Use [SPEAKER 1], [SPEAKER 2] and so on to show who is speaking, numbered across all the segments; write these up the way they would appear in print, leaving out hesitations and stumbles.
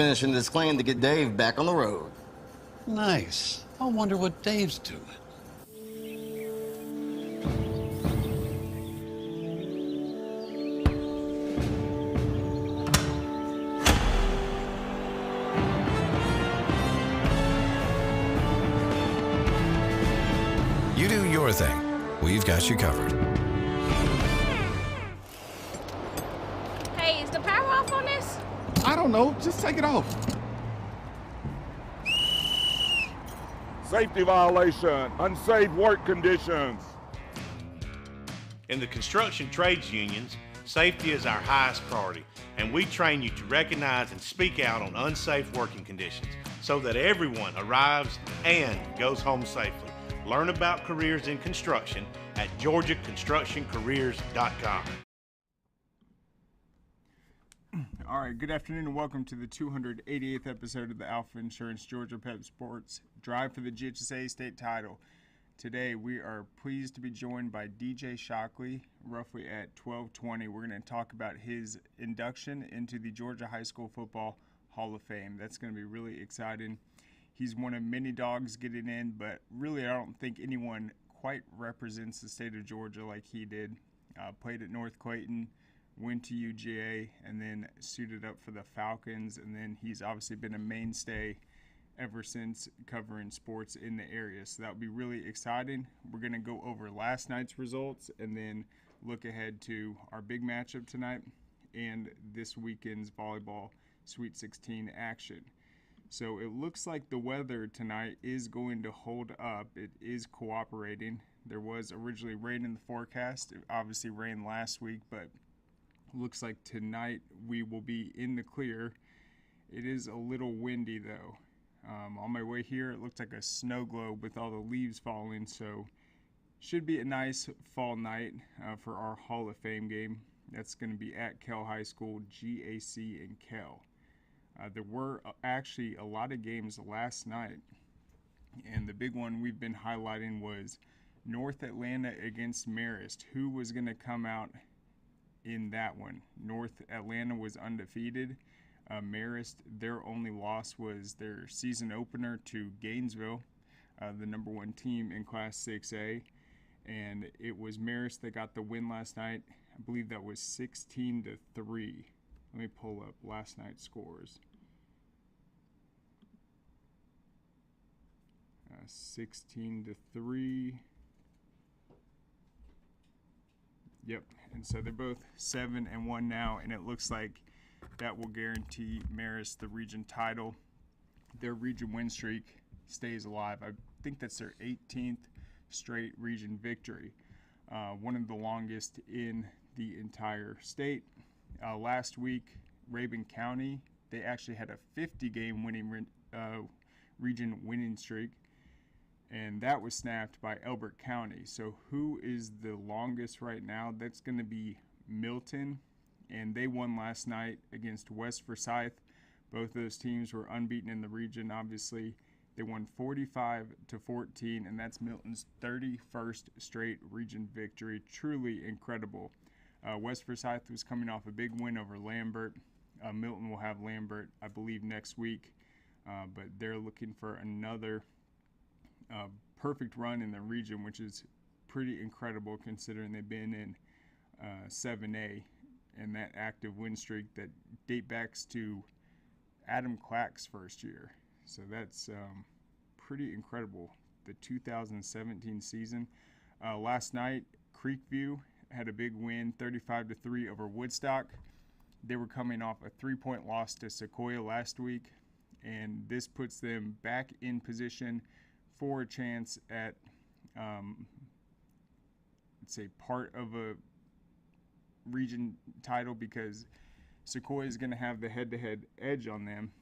[SPEAKER 1] Finishing this claim to get Dave back on the road.
[SPEAKER 2] Nice. I wonder what Dave's doing.
[SPEAKER 3] You do your thing. We've got you covered.
[SPEAKER 4] Hey, is the power off on this?
[SPEAKER 5] I don't know. Just take it off.
[SPEAKER 6] Safety violation, unsafe work conditions.
[SPEAKER 7] In the construction trades unions, safety is our highest priority, and we train you to recognize and speak out on unsafe working conditions so that everyone arrives and goes home safely. Learn about careers in construction at georgiaconstructioncareers.com.
[SPEAKER 8] All right, good afternoon and welcome to the 288th episode of the Alfa Insurance Georgia Pep Sports Drive for the GHSA State Title. Today we are pleased to be joined by DJ Shockley, roughly at 12:20. We're going to talk about his induction into the Georgia High School Football Hall of Fame. That's going to be really exciting. He's one of many dogs getting in, but really I don't think anyone quite represents the state of Georgia like he did. Played at North Clayton, went to UGA, and then suited up for the Falcons, and then he's obviously been a mainstay ever since covering sports in the area. So that would be really exciting. We're going to go over last night's results and then look ahead to our big matchup tonight and this weekend's volleyball Sweet 16 action. So it looks like the weather tonight is going to hold up. It is cooperating. There was originally rain in the forecast. It obviously rained last week, but looks like tonight we will be in the clear. It is a little windy though. On my way here, it looked like a snow globe with all the leaves falling, so should be a nice fall night for our Hall of Fame game. That's going to be at Kell High School, GAC in Kell. There were actually a lot of games last night, and the big one we've been highlighting was North Atlanta against Marist. Who was going to come out in that one? North Atlanta was undefeated. Marist, their only loss was their season opener to Gainesville, the number one team in Class 6A, and it was Marist that got the win last night. I believe that was 16-3. Let me pull up last night's scores. 16-3. Yep, and so they're both 7-1 now, and it looks like that will guarantee Marist the region title. Their region win streak stays alive. I think that's their 18th straight region victory, one of the longest in the entire state. Last week, Rabun County, they actually had a 50-game winning region winning streak, and that was snapped by Elbert County. So who is the longest right now? That's going to be Milton, and they won last night against West Forsyth. Both of those teams were unbeaten in the region, obviously. They won 45-14, and that's Milton's 31st straight region victory. Truly incredible. West Forsyth was coming off a big win over Lambert. Milton will have Lambert, I believe, next week, but they're looking for another perfect run in the region, which is pretty incredible considering they've been in 7A and that active win streak that date back to Adam Clack's first year. So that's pretty incredible, the 2017 season. Last night, Creekview had a big win, 35-3 over Woodstock. They were coming off a 3-point loss to Sequoia last week, and this puts them back in position for a chance at, let's say, part of a region title, because Sequoia is going to have the head-to-head edge on them,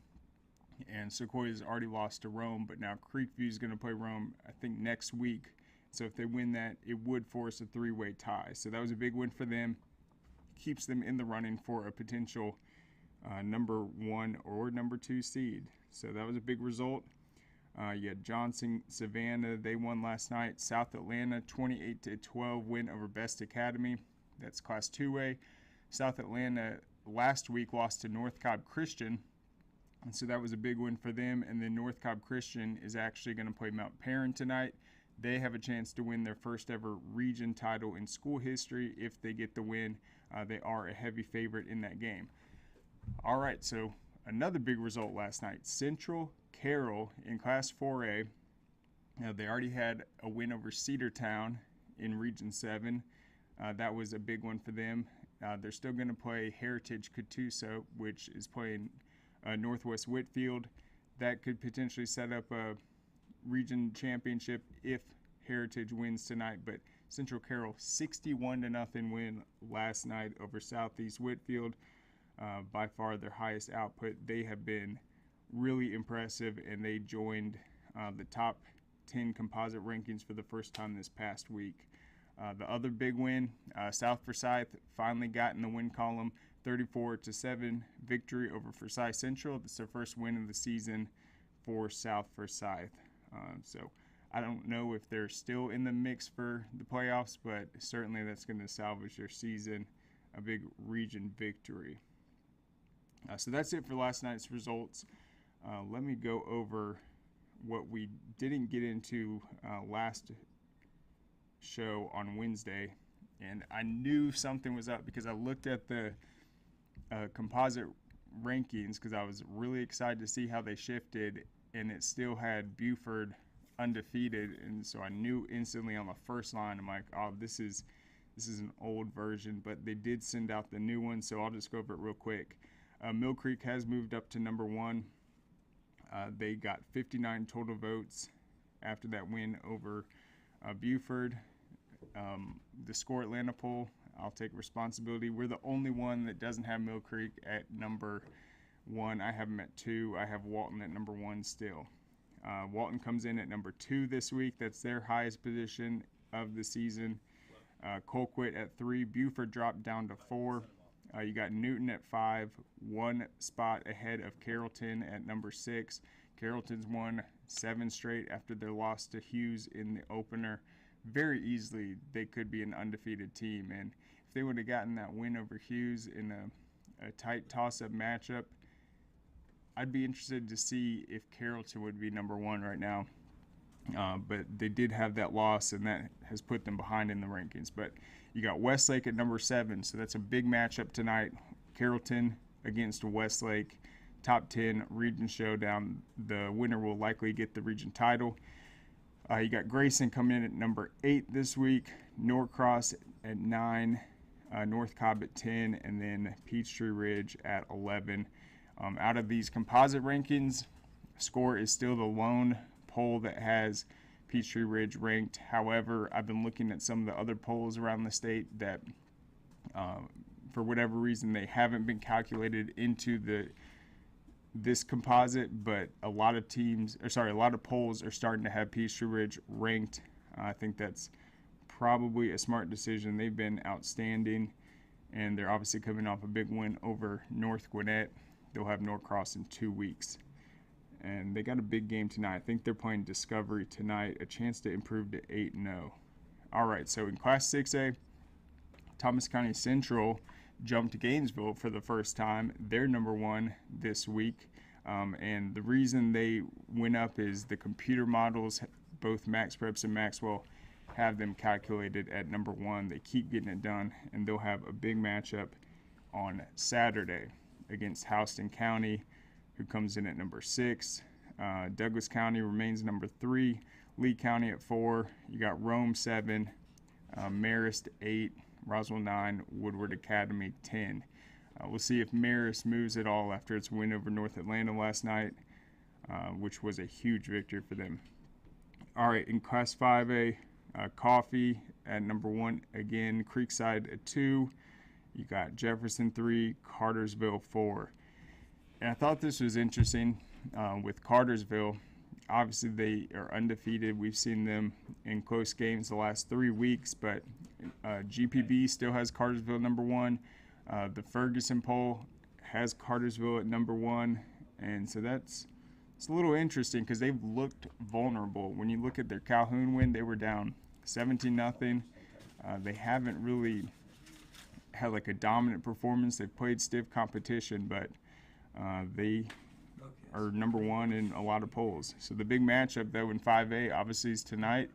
[SPEAKER 8] and Sequoia's already lost to Rome, but now Creekview is going to play Rome, I think, next week. So if they win that, it would force a 3-way tie. So that was a big win for them. Keeps them in the running for a potential number 1 or number 2 seed. So that was a big result. You had Johnson, Savannah, they won last night. South Atlanta, 28-12 win over Best Academy. That's Class 2A. South Atlanta last week lost to North Cobb Christian, And so that was a big win for them. And then North Cobb Christian is actually going to play Mount Perrin tonight. They have a chance to win their first ever region title in school history if they get the win. They are a heavy favorite in that game. All right, so another big result last night. Central Carroll in Class 4A. They already had a win over Cedartown in Region 7. That was a big one for them. They're still going to play Heritage Catoosa, which is playing Northwest Whitfield. That could potentially set up a region championship if Heritage wins tonight. But Central Carroll 61-0 win last night over Southeast Whitfield. By far their highest output. They have been really impressive, and they joined the top 10 composite rankings for the first time this past week. The other big win, South Forsyth finally got in the win column, 34-7 victory over Forsyth Central. It's their first win of the season for South Forsyth. So I don't know if they're still in the mix for the playoffs, but certainly that's going to salvage their season, a big region victory. So that's it for last night's results. Let me go over what we didn't get into last show on Wednesday. And I knew something was up because I looked at the composite rankings because I was really excited to see how they shifted, and it still had Buford undefeated. And so I knew instantly on the first line, I'm like, oh, this is an old version, but they did send out the new one, so I'll just go over it real quick. Mill Creek has moved up to number 1. They got 59 total votes after that win over Buford. The Score Atlanta poll, I'll take responsibility. We're the only one that doesn't have Mill Creek at number 1. I have them at 2. I have Walton at number 1 still. Walton comes in at number 2 this week. That's their highest position of the season. Colquitt at 3. Buford dropped down to 4. You got Newton at 5, 1 spot ahead of Carrollton at number 6. Carrollton's won 7 straight after their loss to Hughes in the opener. Very easily, they could be an undefeated team. And if they would have gotten that win over Hughes in a tight toss-up matchup, I'd be interested to see if Carrollton would be number 1 right now. But they did have that loss, and that has put them behind in the rankings. But you got Westlake at number 7, so that's a big matchup tonight. Carrollton against Westlake, top 10 region showdown. The winner will likely get the region title. You got Grayson coming in at number 8 this week, Norcross at 9, North Cobb at 10, and then Peachtree Ridge at 11. Out of these composite rankings, Score is still the lone poll that has Peachtree Ridge ranked. However, I've been looking at some of the other polls around the state that, for whatever reason, they haven't been calculated into this composite. But a lot of polls are starting to have Peachtree Ridge ranked. I think that's probably a smart decision. They've been outstanding, and they're obviously coming off a big win over North Gwinnett. They'll have Norcross in 2 weeks. And they got a big game tonight. I think they're playing Discovery tonight, a chance to improve to 8-0. All right, so in Class 6A, Thomas County Central jumped to Gainesville for the first time. They're number 1 this week. And the reason they went up is the computer models, both Max Preps and Maxwell, have them calculated at number 1. They keep getting it done, and they'll have a big matchup on Saturday against Houston County, who comes in at number 6. Douglas County remains number 3. Lee County at 4. You got Rome 7, Marist 8, Roswell 9, Woodward Academy 10. We'll see if Marist moves at all after its win over North Atlanta last night, which was a huge victory for them. All right, in Class 5A, Coffee at number 1 again, Creekside at 2. You got Jefferson 3, Cartersville 4. And I thought this was interesting with Cartersville. Obviously, they are undefeated. We've seen them in close games the last 3 weeks, but GPB still has Cartersville number 1. The Ferguson poll has Cartersville at number 1, and so it's a little interesting because they've looked vulnerable. When you look at their Calhoun win, they were down 17-0. They haven't really had like a dominant performance. They've played stiff competition, but they are number one in a lot of polls. So the big matchup, though, in 5A obviously is tonight.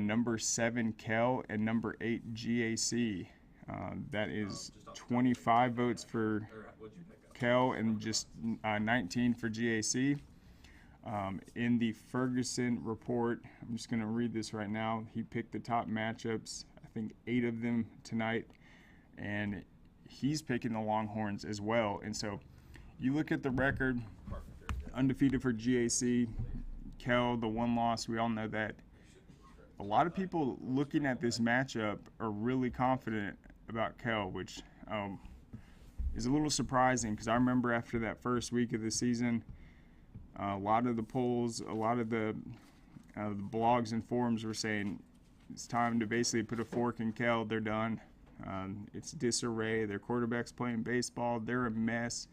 [SPEAKER 8] Number 7 Kell and number 8 GAC. That is 25 votes for Kell and just 19 for GAC. In the Ferguson report, I'm just going to read this right now. He picked the top matchups, I think 8 of them tonight, and he's picking the Longhorns as well. And so you look at the record, undefeated for GAC, Kell, the one loss, we all know that. A lot of people looking at this matchup are really confident about Kell, which is a little surprising because I remember after that first week of the season, a lot of the polls, a lot of the blogs and forums were saying it's time to basically put a fork in Kell. They're done. It's disarray. Their quarterback's playing baseball. They're a mess.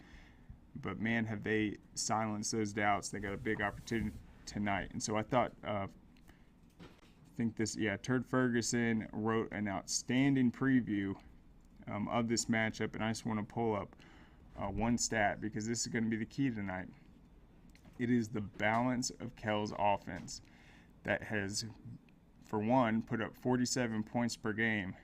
[SPEAKER 8] But, man, have they silenced those doubts. They got a big opportunity tonight. And so I thought Turd Ferguson wrote an outstanding preview of this matchup, and I just want to pull up one stat because this is going to be the key tonight. It is the balance of Kell's offense that has, for one, put up 47 points per game,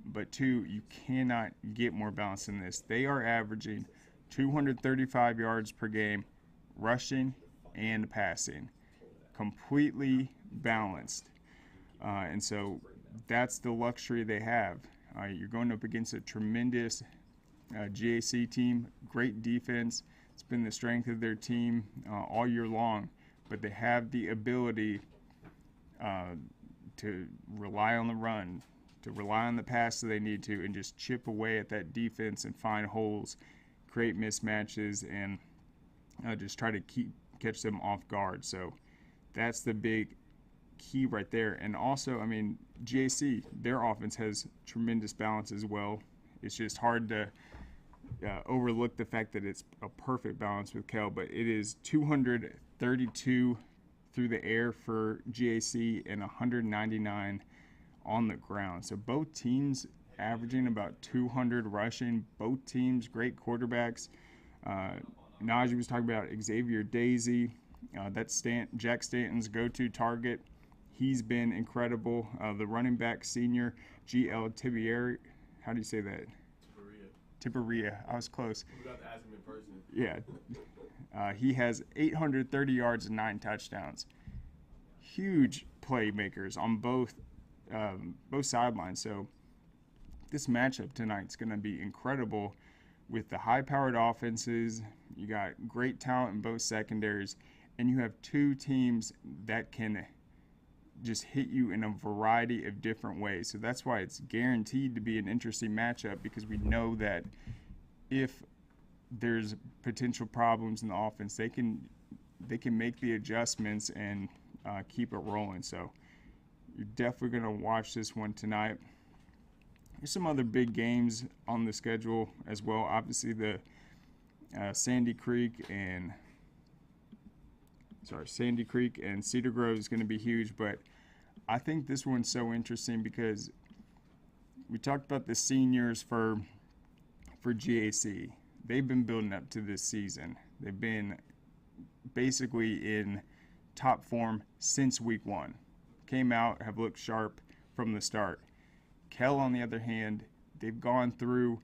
[SPEAKER 8] but two, you cannot get more balance than this. They are averaging 235 yards per game, rushing and passing, completely balanced. And so that's the luxury they have. You're going up against a tremendous GAC team, great defense. It's been the strength of their team all year long, but they have the ability to rely on the run, to rely on the pass that they need to, and just chip away at that defense and find holes, create mismatches, and just try to catch them off guard. So that's the big key right there. And also, I mean, GAC, their offense has tremendous balance as well. It's just hard to overlook the fact that it's a perfect balance with Kell, but it is 232 through the air for GAC and 199 on the ground. So both teams averaging about 200 rushing. Both teams great quarterbacks. Najee was talking about Xavier Daisy. That's Jack Stanton's go-to target. He's been incredible. The running back senior, G.L. Tibieri, how do you say that? Tiberia. I was close.
[SPEAKER 4] We got to ask him in person.
[SPEAKER 8] Yeah. He has 830 yards and 9 touchdowns. Huge playmakers on both sidelines. So this matchup tonight's going to be incredible with the high-powered offenses. You got great talent in both secondaries, and you have two teams that can just hit you in a variety of different ways. So that's why it's guaranteed to be an interesting matchup, because we know that if there's potential problems in the offense, they can make the adjustments and keep it rolling. So you're definitely going to watch this one tonight. There's some other big games on the schedule as well. Obviously, the Sandy Creek and Cedar Grove is going to be huge, but I think this one's so interesting because we talked about the seniors for GAC. They've been building up to this season. They've been basically in top form since week 1. Came out, have looked sharp from the start. Kell, on the other hand, they've gone through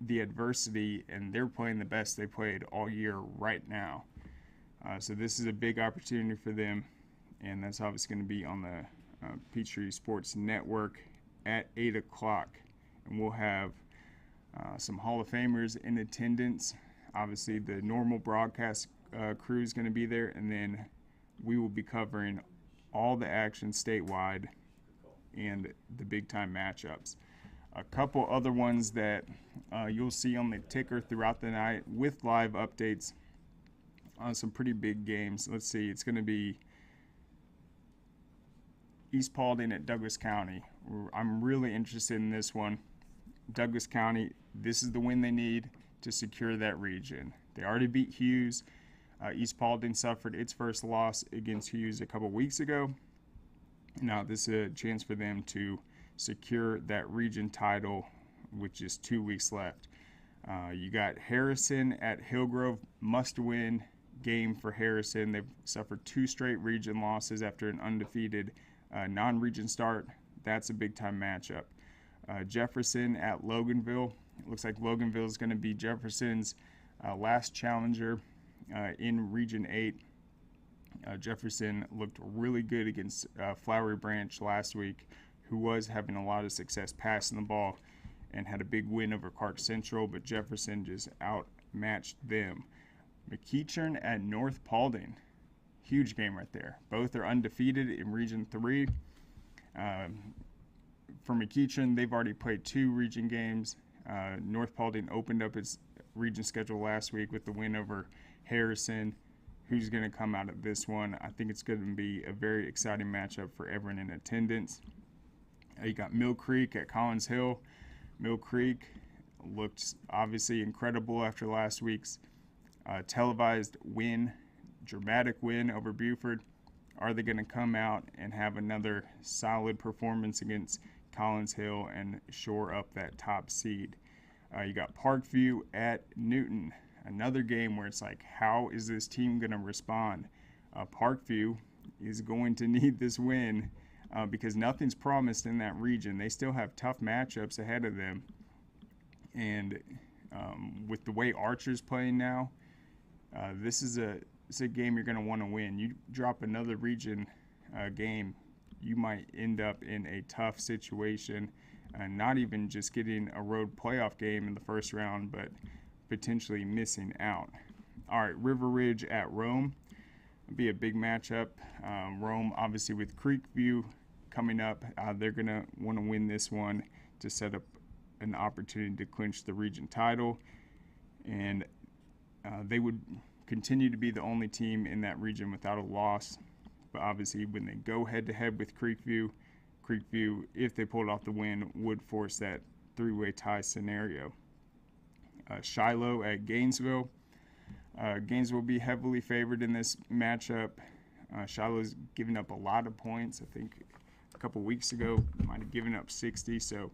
[SPEAKER 8] the adversity, and they're playing the best they played all year right now. So this is a big opportunity for them, and that's obviously going to be on the Peachtree Sports Network at 8 o'clock. And we'll have some Hall of Famers in attendance. Obviously, the normal broadcast crew is going to be there, and then we will be covering all the action statewide and the big-time matchups. A couple other ones that you'll see on the ticker throughout the night with live updates on some pretty big games. Let's see, it's going to be East Paulding at Douglas County. I'm really interested in this one. Douglas County, this is the win they need to secure that region. They already beat Hughes. East Paulding suffered its first loss against Hughes a couple weeks ago. Now this is a chance for them to secure that region title with just 2 weeks left. You got Harrison at Hillgrove, must win. game for Harrison. They've suffered 2 straight region losses after an undefeated non-region start. That's a big-time matchup. Jefferson at Loganville. It looks like Loganville is going to be Jefferson's last challenger in Region 8. Jefferson looked really good against Flowery Branch last week, who was having a lot of success passing the ball and had a big win over Clark Central, but Jefferson just outmatched them. McEachern at North Paulding. Huge game right there. Both are undefeated in Region 3. For McEachern, they've already played 2 region games. North Paulding opened up its region schedule last week with the win over Harrison. Who's going to come out of this one? I think it's going to be a very exciting matchup for everyone in attendance. You got Mill Creek at Collins Hill. Mill Creek looked obviously incredible after last week's televised win, dramatic win over Buford. Are they going to come out and have another solid performance against Collins Hill and shore up that top seed? You got Parkview at Newton. Another game where it's like, how is this team going to respond? Parkview is going to need this win because nothing's promised in that region. They still have tough matchups ahead of them. And with the way Archer's playing now, this is a game you're going to want to win. You drop another region game, you might end up in a tough situation, not even just getting a road playoff game in the first round, but potentially missing out. All right, River Ridge at Rome. It'll be a big matchup. Rome, obviously, with Creekview coming up, they're going to want to win this one to set up an opportunity to clinch the region title. And they would continue to be the only team in that region without a loss. But obviously, when they go head-to-head with Creekview, if they pulled off the win, would force that 3-way tie scenario. Shiloh at Gainesville. Gainesville will be heavily favored in this matchup. Shiloh's given up a lot of points. I think a couple weeks ago might have given up 60. So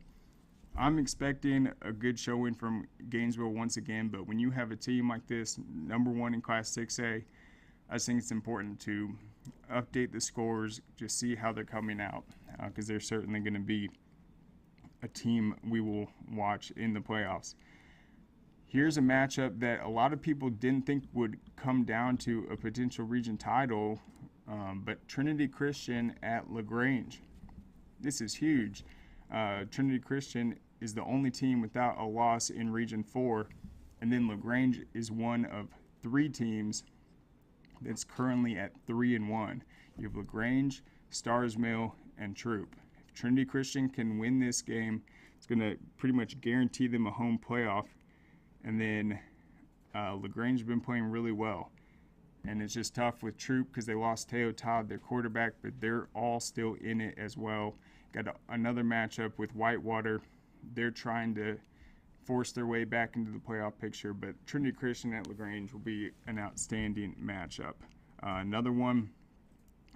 [SPEAKER 8] I'm expecting a good showing from Gainesville once again. But when you have a team like this, number 1 in Class 6A, I think it's important to update the scores, just see how they're coming out, because they're certainly going to be a team we will watch in the playoffs. Here's a matchup that a lot of people didn't think would come down to a potential region title, but Trinity Christian at LaGrange. This is huge. Trinity Christian is the only team without a loss in Region 4, and then LaGrange is one of 3 teams that's currently at 3-1. You have LaGrange, Stars Mill, and Troop. If Trinity Christian can win this game, it's going to pretty much guarantee them a home playoff. And then LaGrange has been playing really well. And it's just tough with Troop because they lost Teo Todd, their quarterback, but they're all still in it as well. Got another matchup with Whitewater. They're trying to force their way back into the playoff picture, but Trinity Christian at LaGrange will be an outstanding matchup. Another one,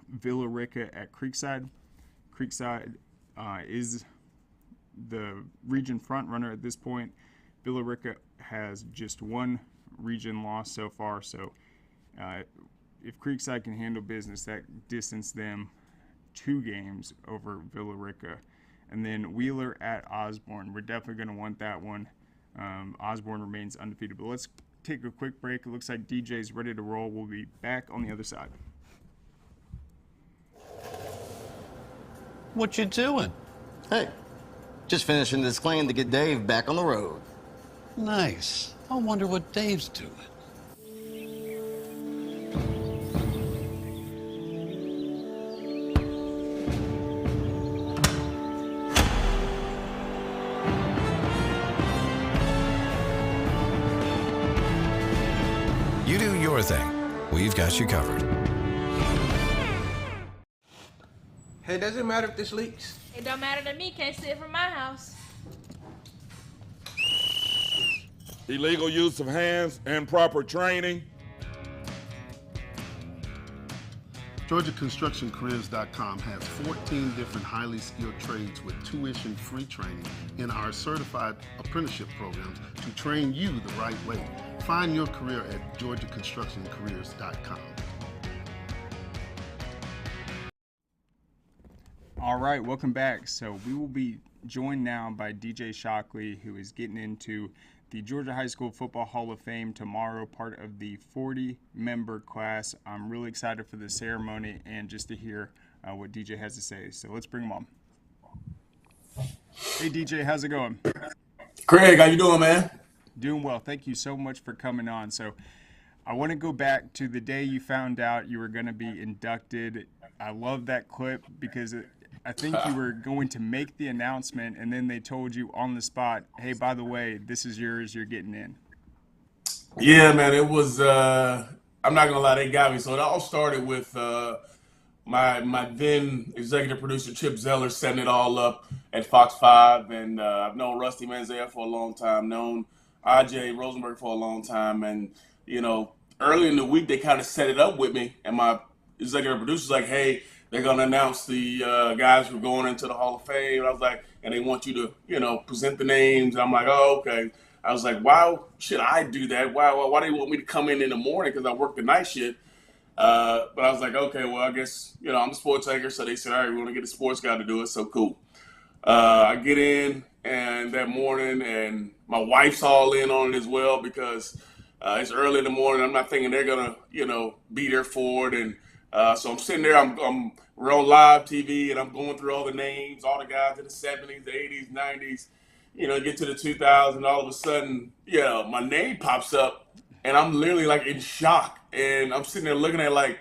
[SPEAKER 8] Villa Rica at Creekside. Creekside is the region front runner at this point. Villa Rica has just 1 region loss so far, so if Creekside can handle business, that distances them 2 games over Villa Rica. And then Wheeler at Osborne. We're definitely going to want that one. Osborne remains undefeated. But let's take a quick break. It looks like DJ's ready to roll. We'll be back on the other side.
[SPEAKER 2] What you doing?
[SPEAKER 1] Hey, just finishing this claim to get Dave back on the road.
[SPEAKER 2] Nice. I wonder what Dave's doing.
[SPEAKER 3] You do your thing. We've got you covered.
[SPEAKER 4] Hey, does it matter if this leaks?
[SPEAKER 9] It don't matter to me, can't see it from my house.
[SPEAKER 6] Illegal use of hands, improper training.
[SPEAKER 10] GeorgiaConstructionCareers.com has 14 different highly skilled trades with tuition-free training in our certified apprenticeship programs to train you the right way. Find your career at georgiaconstructioncareers.com.
[SPEAKER 8] All right, welcome back. So we will be joined now by DJ Shockley, who is getting into the Georgia High School Football Hall of Fame tomorrow, part of the 40-member class. I'm really excited for the ceremony and just to hear what DJ has to say. So let's bring him on. Hey, DJ, how's it going?
[SPEAKER 11] Craig, how you doing, man?
[SPEAKER 8] Doing well. Thank you so much for coming on. So I want to go back to the day you found out you were going to be inducted. I love that clip because I think you were going to make the announcement, and then they told you on the spot, hey, by the way, this is yours, you're getting in.
[SPEAKER 11] Yeah, man, it was, I'm not going to lie, they got me. So it all started with my then executive producer, Chip Zeller, setting it all up at Fox 5. And I've known Rusty Manziel for a long time, known I.J. Rosenberg for a long time. And, you know, early in the week, they kind of set it up with me. And my executive producer's like, hey, they're going to announce the guys who are going into the Hall of Fame. And I was like, and they want you to, you know, present the names. And I'm like, oh, okay. I was like, why should I do that? Why do they want me to come in the morning? Because I work the night shift. But I was like, okay, well, I guess, you know, I'm a sports anchor. So they said, all right, we want to get a sports guy to do it. So cool. I get in and that morning, and my wife's all in on it as well because it's early in the morning. I'm not thinking they're going to, you know, be there for it. And so I'm sitting there, we're on live TV, and I'm going through all the names, all the guys in the 70s, the 80s, 90s, you know, get to the 2000s, all of a sudden, yeah, my name pops up, and I'm literally like in shock. And I'm sitting there looking at like,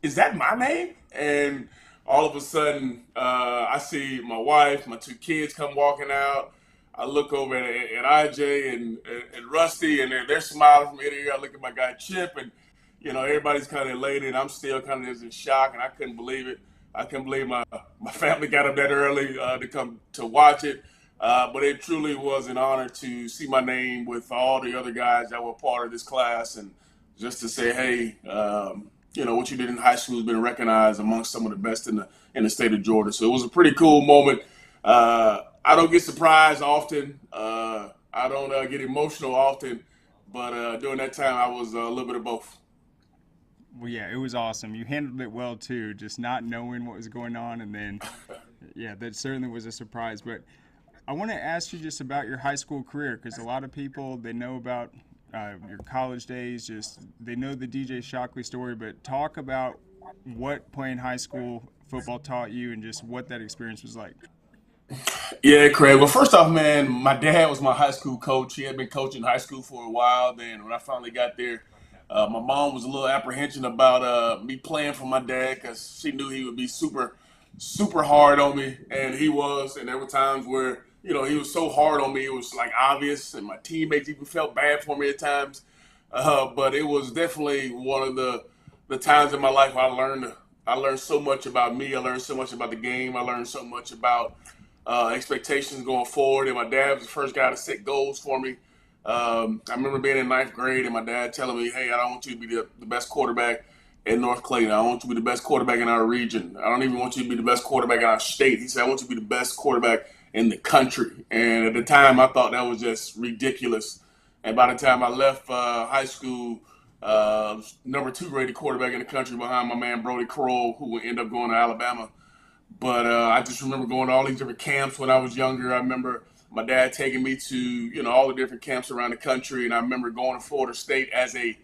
[SPEAKER 11] is that my name? And all of a sudden, I see my wife, my two kids come walking out. I look over at IJ and Rusty, and they're smiling from ear to ear. I look at my guy Chip, and you know, everybody's kind of elated. I'm still kind of just in shock, and I couldn't believe it. I couldn't believe my family got up that early to come to watch it. But it truly was an honor to see my name with all the other guys that were part of this class, and just to say, hey, you know, what you did in high school has been recognized amongst some of the best in the state of Georgia. So it was a pretty cool moment. I don't get surprised often. I don't get emotional often. But during that time, I was a little bit of both.
[SPEAKER 8] Well, yeah, it was awesome. You handled it well, too, just not knowing what was going on. And then, yeah, that certainly was a surprise. But I want to ask you just about your high school career, because a lot of people, they know about your college days, just they know the DJ Shockley story, but talk about what playing high school football taught you and just what that experience was like.
[SPEAKER 11] Yeah, Craig. Well, first off, man, my dad was my high school coach. He had been coaching high school for a while. Then when I finally got there, my mom was a little apprehensive about me playing for my dad because she knew he would be super, super hard on me, and he was. And there were times where, you know, he was so hard on me, it was like obvious, and my teammates even felt bad for me at times. But it was definitely one of the times in my life where I learned so much about me. I learned so much about the game. I learned so much about expectations going forward. And my dad was the first guy to set goals for me. I remember being in ninth grade and my dad telling me, hey, I don't want you to be the best quarterback in North Clayton. I want you to be the best quarterback in our region. I don't even want you to be the best quarterback in our state. He said, I want you to be the best quarterback in the country. And at the time, I thought that was just ridiculous. And by the time I left high school, number 2 rated quarterback in the country behind my man Brody Kroll, who would end up going to Alabama. But I just remember going to all these different camps when I was younger. I remember my dad taking me to, you know, all the different camps around the country. And I remember going to Florida State as a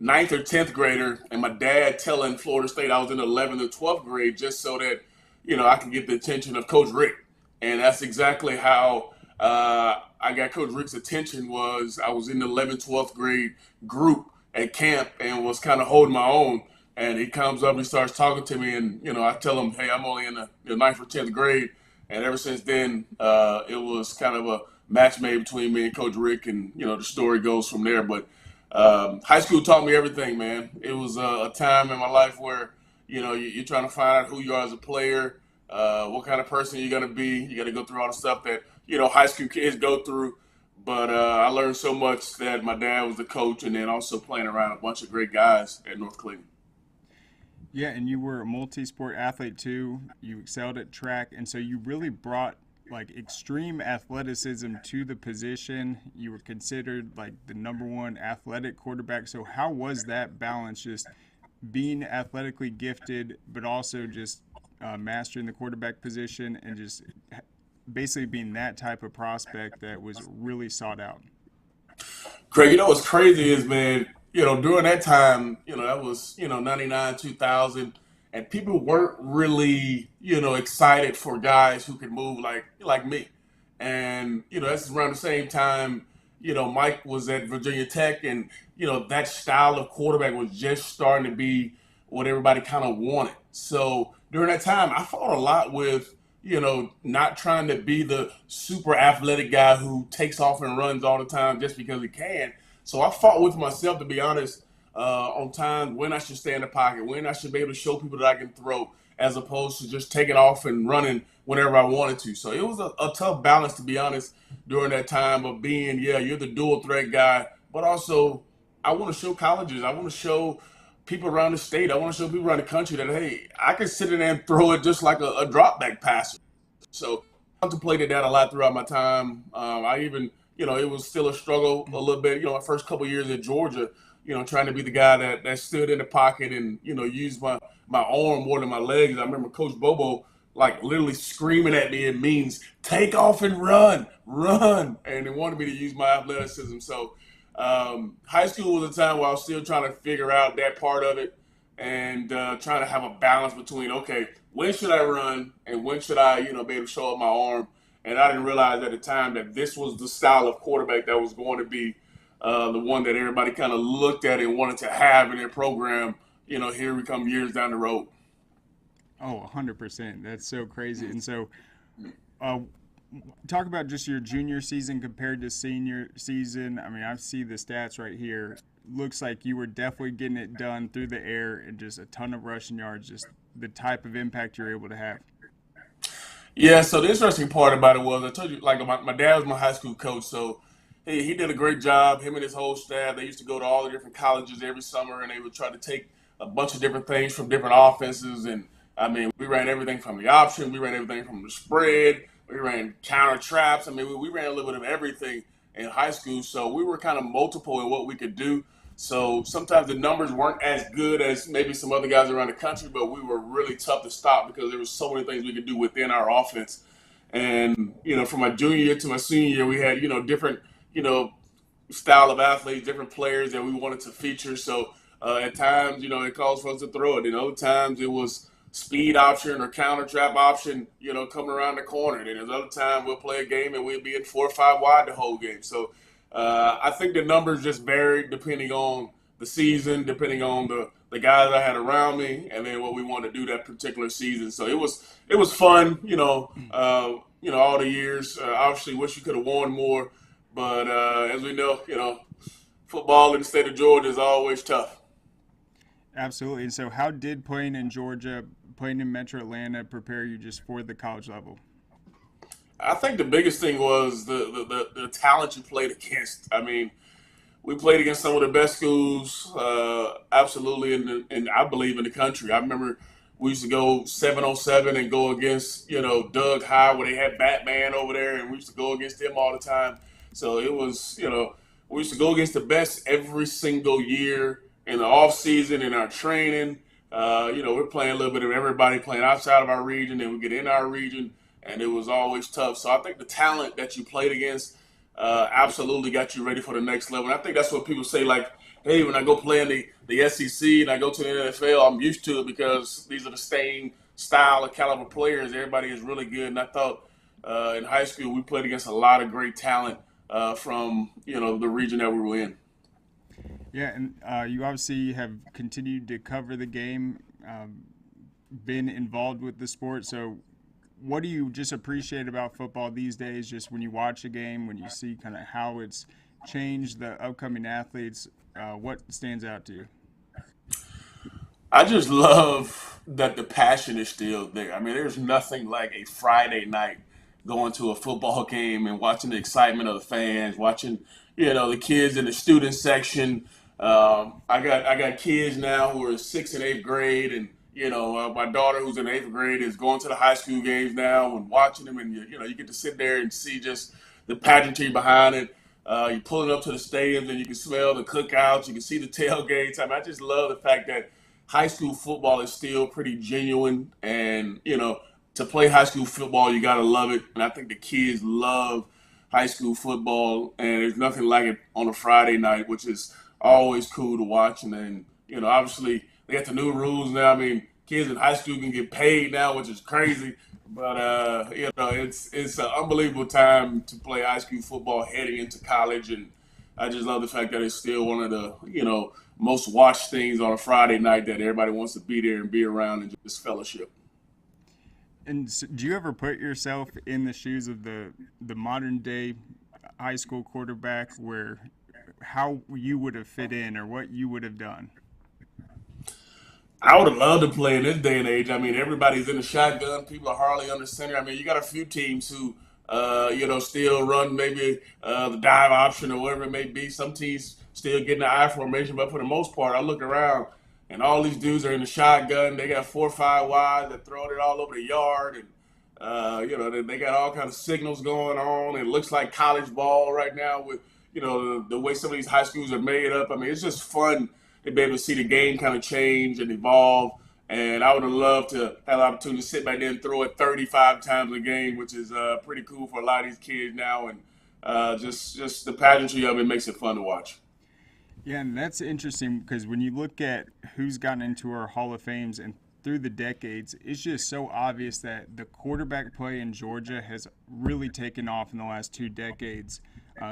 [SPEAKER 11] 9th or 10th grader, and my dad telling Florida State I was in the 11th or 12th grade just so that, you know, I could get the attention of Coach Rick. And that's exactly how I got Coach Rick's attention. Was I was in the 11th, 12th grade group at camp and was kind of holding my own. And he comes up and he starts talking to me, and, you know, I tell him, hey, I'm only in the 9th or 10th grade. And ever since then, it was kind of a match made between me and Coach Rick, and, you know, the story goes from there. But high school taught me everything, man. It was a time in my life where, you know, you're trying to find out who you are as a player, what kind of person you're going to be. You got to go through all the stuff that, you know, high school kids go through. But I learned so much that my dad was the coach, and then also playing around a bunch of great guys at North Clayton.
[SPEAKER 8] Yeah, and you were a multi-sport athlete too. You excelled at track, and so you really brought like extreme athleticism to the position. You were considered like the #1 athletic quarterback. So how was that balance, just being athletically gifted, but also just mastering the quarterback position and just basically being that type of prospect that was really sought out?
[SPEAKER 11] Craig, what's crazy is, man, during that time, that was, 99, 2000, and people weren't really, excited for guys who could move like me. And, that's around the same time, Mike was at Virginia Tech, and, that style of quarterback was just starting to be what everybody kind of wanted. So during that time, I fought a lot with, not trying to be the super athletic guy who takes off and runs all the time just because he can. So I fought with myself, to be honest, on times when I should stay in the pocket, when I should be able to show people that I can throw, as opposed to just taking off and running whenever I wanted to. So it was a tough balance, to be honest, during that time of being, you're the dual threat guy, but also I want to show colleges, I want to show people around the state, I want to show people around the country that, hey, I can sit in there and throw it just like a drop back passer. So I contemplated that a lot throughout my time. I even, it was still a struggle a little bit, my first couple years at Georgia, trying to be the guy that stood in the pocket and, used my arm more than my legs. I remember Coach Bobo, like, literally screaming at me, it means take off and run. And he wanted me to use my athleticism. So high school was a time where I was still trying to figure out that part of it and trying to have a balance between, okay, when should I run and when should I, be able to show up my arm? And I didn't realize at the time that this was the style of quarterback that was going to be the one that everybody kind of looked at and wanted to have in their program, here we come years down the road.
[SPEAKER 8] Oh, 100%. That's so crazy. And so talk about just your junior season compared to senior season. I mean, I see the stats right here. Looks like you were definitely getting it done through the air and just a ton of rushing yards, just the type of impact you're able to have.
[SPEAKER 11] Yeah, so the interesting part about it was, I told you, like, my dad was my high school coach, so he did a great job. Him and his whole staff, they used to go to all the different colleges every summer, and they would try to take a bunch of different things from different offenses. And, I mean, we ran everything from the option. We ran everything from the spread. We ran counter traps. I mean, we ran a little bit of everything in high school, so we were kind of multiple in what we could do. So sometimes the numbers weren't as good as maybe some other guys around the country, but we were really tough to stop because there were so many things we could do within our offense. And, from my junior year to my senior year, we had, different, style of athletes, different players that we wanted to feature. So at times, it calls for us to throw it. And other times it was speed option or counter trap option, coming around the corner. And then other time we'll play a game and we'll be in 4 or 5 wide the whole game. So I think the numbers just varied depending on the season, depending on the guys I had around me, and then what we wanted to do that particular season. So it was fun, all the years. Obviously, wish you could have won more, but as we know, football in the state of Georgia is always tough.
[SPEAKER 8] Absolutely. And so, how did playing in Georgia, playing in Metro Atlanta, prepare you just for the college level?
[SPEAKER 11] I think the biggest thing was the talent you played against. I mean, we played against some of the best schools, absolutely, and I believe in the country. I remember we used to go 7-on-7 and go against, Doug High, where they had Batman over there, and we used to go against them all the time. So it was, we used to go against the best every single year in the off season, in our training. We're playing a little bit of everybody playing outside of our region, and we get in our region. And it was always tough. So I think the talent that you played against absolutely got you ready for the next level. And I think that's what people say, like, hey, when I go play in the SEC and I go to the NFL, I'm used to it because these are the same style of caliber players. Everybody is really good. And I thought in high school we played against a lot of great talent from, the region that we were in.
[SPEAKER 8] Yeah, and you obviously have continued to cover the game, been involved with the sport. So what do you just appreciate about football these days, just when you watch a game, when you see kind of how it's changed the upcoming athletes? What stands out to you?
[SPEAKER 11] I just love that the passion is still there. I mean, there's nothing like a Friday night going to a football game and watching the excitement of the fans, watching, the kids in the student section. I got kids now who are 6th and 8th grade, and My daughter, who's in 8th grade, is going to the high school games now and watching them, and you get to sit there and see just the pageantry behind it. You pull it up to the stadiums, and you can smell the cookouts. You can see the tailgates. I mean, I just love the fact that high school football is still pretty genuine, and to play high school football, you gotta love it. And I think the kids love high school football, and there's nothing like it on a Friday night, which is always cool to watch. And then obviously they got the new rules now. I mean, kids in high school can get paid now, which is crazy. But it's an unbelievable time to play high school football heading into college, and I just love the fact that it's still one of the most watched things on a Friday night, that everybody wants to be there and be around and just fellowship.
[SPEAKER 8] And so, do you ever put yourself in the shoes of the modern day high school quarterback, where how you would have fit in or what you would have done?
[SPEAKER 11] I would have loved to play in this day and age. I mean, everybody's in the shotgun. People are hardly under center. I mean, you got a few teams who, still run maybe the dive option or whatever it may be. Some teams still getting the I formation, but for the most part, I look around and all these dudes are in the shotgun. They got 4 or 5 wide. They're throwing it all over the yard, and they got all kinds of signals going on. It looks like college ball right now with the way some of these high schools are made up. I mean, it's just fun to be able to see the game kind of change and evolve. And I would have loved to have the opportunity to sit back there and throw it 35 times a game, which is pretty cool for a lot of these kids now. And just the pageantry of it makes it fun to watch.
[SPEAKER 8] Yeah, and that's interesting because when you look at who's gotten into our Hall of Fames and through the decades, it's just so obvious that the quarterback play in Georgia has really taken off in the last 2 decades.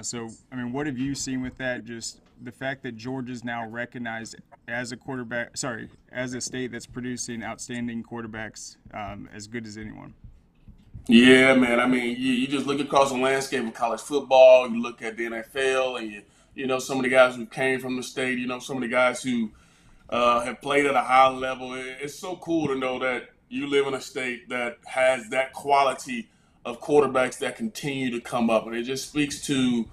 [SPEAKER 8] So, I mean, what have you seen with that? Just the fact that Georgia's now recognized as a state that's producing outstanding quarterbacks as good as anyone.
[SPEAKER 11] Yeah, man. I mean, you just look across the landscape of college football. You look at the NFL, and some of the guys who came from the state. Some of the guys who have played at a high level. It's so cool to know that you live in a state that has that quality of quarterbacks that continue to come up, and it just speaks to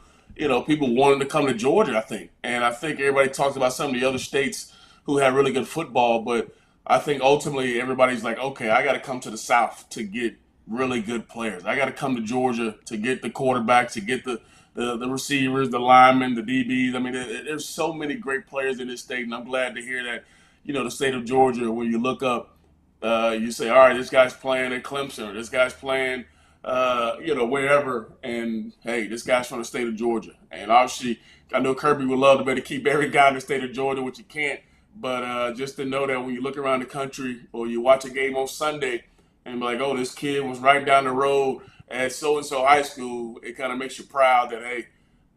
[SPEAKER 11] people wanting to come to Georgia, I think. And I think everybody talks about some of the other states who have really good football, but I think ultimately everybody's like, okay, I got to come to the South to get really good players. I got to come to Georgia to get the quarterbacks, to get the receivers, the linemen, the DBs. I mean, there's so many great players in this state, and I'm glad to hear that, the state of Georgia, when you look up, you say, all right, this guy's playing at Clemson, or this guy's playing wherever, and hey, this guy's from the state of Georgia. And obviously, I know Kirby would love to better keep every guy in the state of Georgia, which you can't, but just to know that when you look around the country or you watch a game on Sunday and be like, oh, this kid was right down the road at so-and-so high school, it kind of makes you proud that, hey,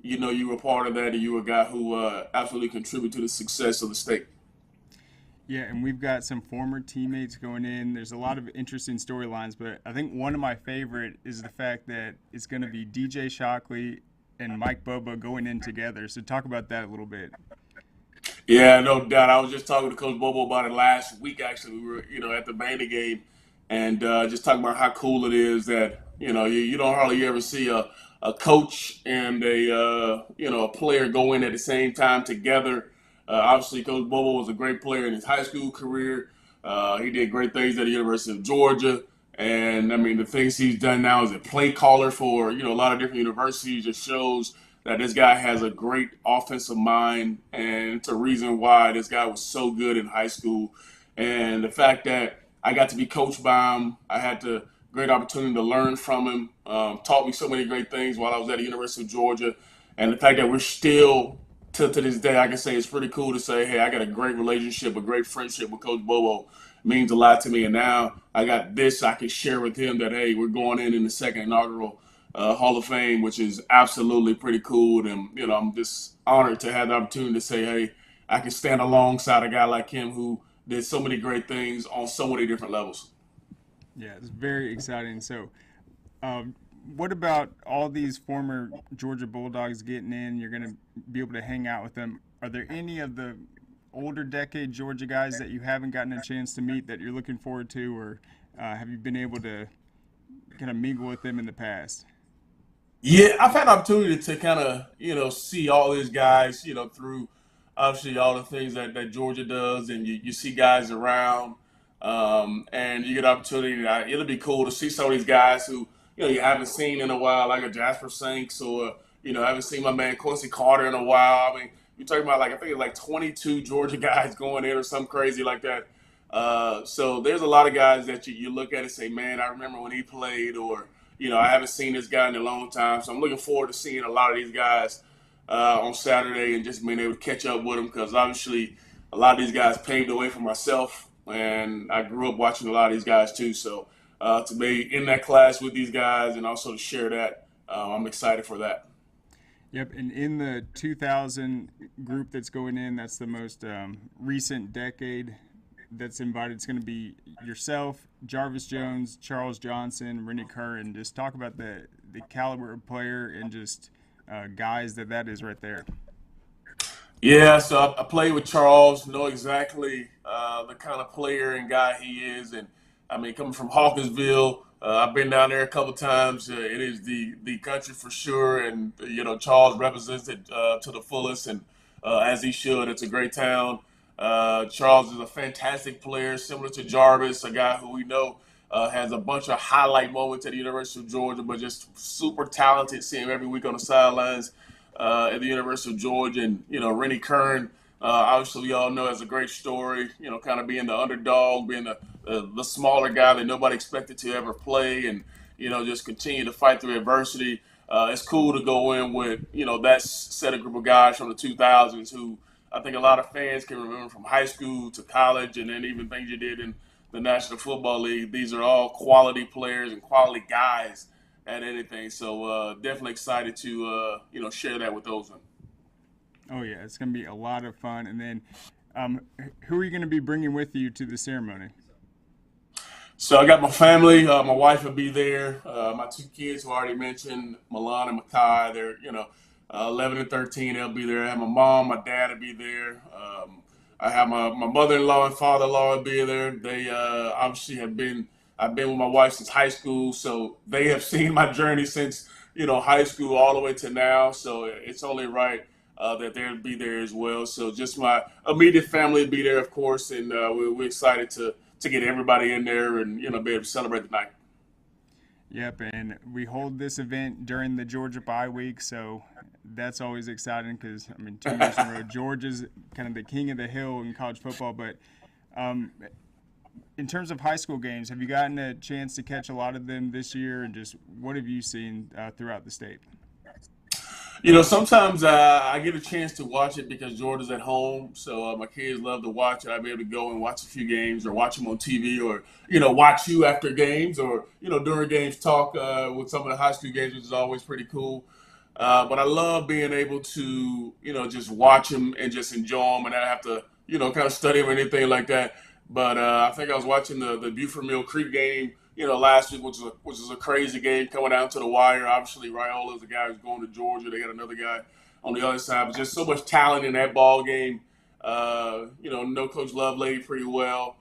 [SPEAKER 11] you were part of that, and you were a guy who absolutely contributed to the success of the state.
[SPEAKER 8] Yeah, and we've got some former teammates going in. There's a lot of interesting storylines, but I think one of my favorite is the fact that it's going to be DJ Shockley and Mike Bobo going in together. So talk about that a little bit.
[SPEAKER 11] Yeah, no doubt. I was just talking to Coach Bobo about it last week, actually. We were, at the Banda game, and just talking about how cool it is that, you don't hardly ever see a coach and a player go in at the same time together. Obviously, Coach Bobo was a great player in his high school career. He did great things at the University of Georgia. And, I mean, the things he's done now as a play caller for, a lot of different universities just shows that this guy has a great offensive mind. And it's a reason why this guy was so good in high school. And the fact that I got to be coached by him, I had the great opportunity to learn from him, taught me so many great things while I was at the University of Georgia. And the fact that we're still – to this day, I can say it's pretty cool to say, hey, I got a great relationship, a great friendship with Coach Bobo. It means a lot to me. And now I got this I can share with him that, hey, we're going in the second inaugural Hall of Fame, which is absolutely pretty cool. And, I'm just honored to have the opportunity to say, hey, I can stand alongside a guy like him who did so many great things on so many different levels.
[SPEAKER 8] Yeah, it's very exciting. So, what about all these former Georgia Bulldogs getting in? You're going to be able to hang out with them. Are there any of the older decade Georgia guys that you haven't gotten a chance to meet that you're looking forward to, or have you been able to kind of mingle with them in the past?
[SPEAKER 11] Yeah, I've had an opportunity to kind of, see all these guys, through obviously all the things that Georgia does, and you see guys around. and you get opportunity. It'll be cool to see some of these guys who you haven't seen in a while, like a Jasper Sanks, or I haven't seen my man Quincy Carter in a while. I mean, you're talking about, like, I think it's like 22 Georgia guys going in or something crazy like that. So there's a lot of guys that you look at and say, man, I remember when he played, or I haven't seen this guy in a long time. So I'm looking forward to seeing a lot of these guys on Saturday and just being able to catch up with them, because obviously a lot of these guys paved the way for myself, and I grew up watching a lot of these guys too. So to be in that class with these guys and also to share that, I'm excited for that.
[SPEAKER 8] Yep, and in the 2000 group that's going in, that's the most recent decade that's invited. It's going to be yourself, Jarvis Jones, Charles Johnson, Rennie Curran. Just talk about the caliber of player and just guys that is right there.
[SPEAKER 11] Yeah, so I played with Charles, know exactly the kind of player and guy he is. And, I mean, coming from Hawkinsville, I've been down there a couple times. It is the country for sure. And, Charles represents it to the fullest, and as he should. It's a great town. Charles is a fantastic player, similar to Jarvis, a guy who we know has a bunch of highlight moments at the University of Georgia, but just super talented. See him every week on the sidelines at the University of Georgia. And, Rennie Curran, obviously we all know, has a great story, kind of being the underdog, being the smaller guy that nobody expected to ever play, and, just continue to fight through adversity. It's cool to go in with, that set of group of guys from the 2000s who I think a lot of fans can remember from high school to college, and then even things you did in the National Football League. These are all quality players and quality guys at anything. So definitely excited to, share that with those.
[SPEAKER 8] Oh, yeah, it's going to be a lot of fun. And then who are you going to be bringing with you to the ceremony?
[SPEAKER 11] So I got my family. My wife will be there. My two kids, who I already mentioned, Milan and Makai, they're, 11 and 13, they'll be there. I have my mom, my dad will be there. I have my mother-in-law and father-in-law will be there. They obviously I've been with my wife since high school, so they have seen my journey since, high school all the way to now. So it's only right that they'll be there as well. So just my immediate family will be there, of course, and we're excited to get everybody in there and, be able to celebrate the night.
[SPEAKER 8] Yep, and we hold this event during the Georgia bye week, so that's always exciting because, 2 years in a row, Georgia's kind of the king of the hill in college football. But in terms of high school games, have you gotten a chance to catch a lot of them this year, and just what have you seen throughout the state?
[SPEAKER 11] Sometimes I get a chance to watch it because Georgia's at home, so my kids love to watch it. I'll be able to go and watch a few games or watch them on TV, or, watch you after games, or, during games talk with some of the high school games, which is always pretty cool. But I love being able to, just watch them and just enjoy them and not have to, kind of study them or anything like that. But I think I was watching the Buford Mill Creek game, last week, which was a crazy game coming down to the wire. Obviously, Raiola is the guy who's going to Georgia. They got another guy on the other side. But just so much talent in that ball game. Know Coach Lovelady pretty well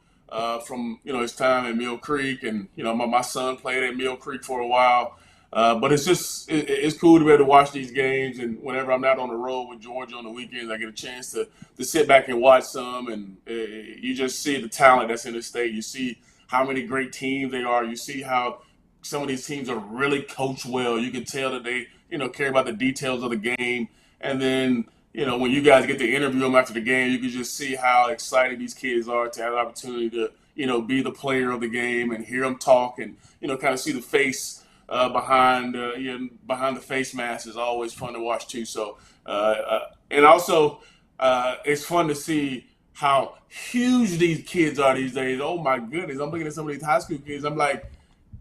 [SPEAKER 11] from, his time at Mill Creek. And, my son played at Mill Creek for a while. But it's just it's cool to be able to watch these games. And whenever I'm not on the road with Georgia on the weekends, I get a chance to sit back and watch some. And you just see the talent that's in the state. You see how many great teams they are. You see how some of these teams are really coached well. You can tell that they, care about the details of the game. And then, when you guys get to interview them after the game, you can just see how excited these kids are to have the opportunity to, be the player of the game and hear them talk and, kind of see the face behind the face mask is always fun to watch too. So, and also it's fun to see how huge these kids are these days. Oh my goodness. I'm looking at some of these high school kids. I'm like,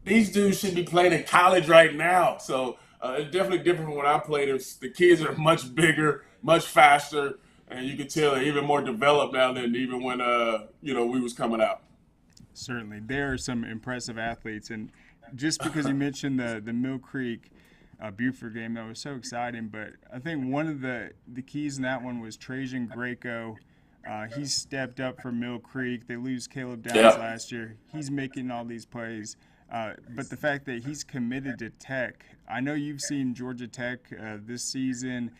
[SPEAKER 11] these dudes should be playing in college right now. So it's definitely different from when I played. The kids are much bigger, much faster, and you can tell they're even more developed now than even when, we was coming out.
[SPEAKER 8] Certainly. There are some impressive athletes. And just because you mentioned the Mill Creek Buford game, that was so exciting. But I think one of the keys in that one was Trajan Greco. He stepped up for Mill Creek. They lose Caleb Downs last year. He's making all these plays. But the fact that he's committed to Tech, I know you've seen Georgia Tech this season.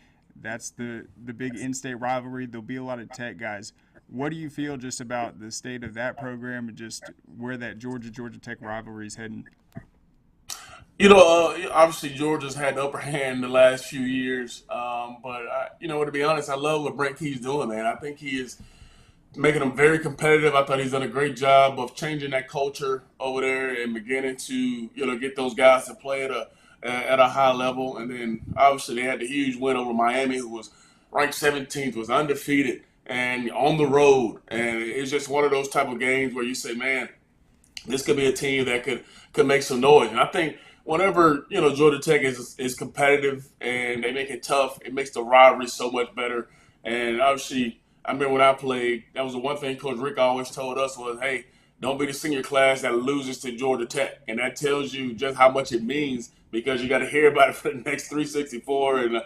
[SPEAKER 8] That's the big in-state rivalry. There'll be a lot of Tech guys. what do you feel just about the state of that program and just where that Georgia Tech rivalry is heading?
[SPEAKER 11] Obviously Georgia's had the upper hand in the last few years, to be honest, I love what Brent Key's doing, man. I think he is making them very competitive. I thought he's done a great job of changing that culture over there and beginning to get those guys to play at a high level. And then obviously they had the huge win over Miami, who was ranked 17th, was undefeated and on the road. And it's just one of those type of games where you say, man, this could be a team that could make some noise. And I think whenever Georgia Tech is competitive and they make it tough, it makes the rivalry so much better. And obviously, I remember when I played, that was the one thing Coach Rick always told us was, hey, don't be the senior class that loses to Georgia Tech. And that tells you just how much it means, because you got to hear about it for the next 364. And,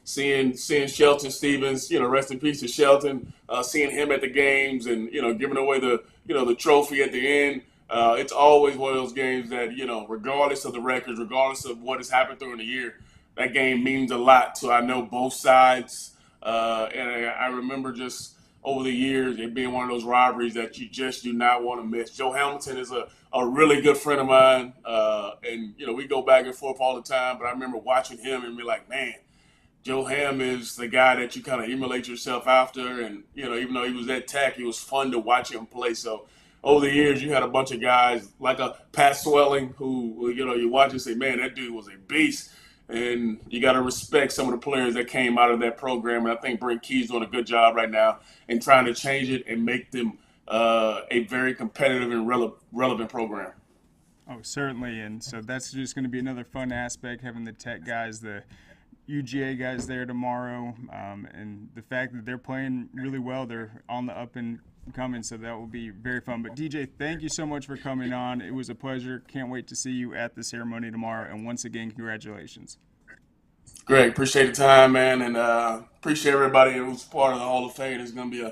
[SPEAKER 11] seeing Shelton Stevens, rest in peace to Shelton, seeing him at the games and, giving away the trophy at the end. It's always one of those games that, regardless of the records, regardless of what has happened during the year, that game means a lot. So I know both sides. And I remember just over the years it being one of those rivalries that you just do not want to miss. Joe Hamilton is a really good friend of mine. And we go back and forth all the time. But I remember watching him and be like, man, Joe Ham is the guy that you kind of emulate yourself after. And, even though he was at Tech, it was fun to watch him play. So over the years, you had a bunch of guys like a Pat Swelling who, you watch and say, man, that dude was a beast. And you got to respect some of the players that came out of that program. And I think Brent Key's doing a good job right now in trying to change it and make them a very competitive and relevant program.
[SPEAKER 8] Oh, certainly. And so that's just going to be another fun aspect, having the Tech guys, the UGA guys there tomorrow. And the fact that they're playing really well, they're on the up and coming, so that will be very fun. But DJ, thank you so much for coming on. It was a pleasure. Can't wait to see you at the ceremony tomorrow. And once again, congratulations.
[SPEAKER 11] Great. Appreciate the time, man. And appreciate everybody who's part of the Hall of Fame. It's going to be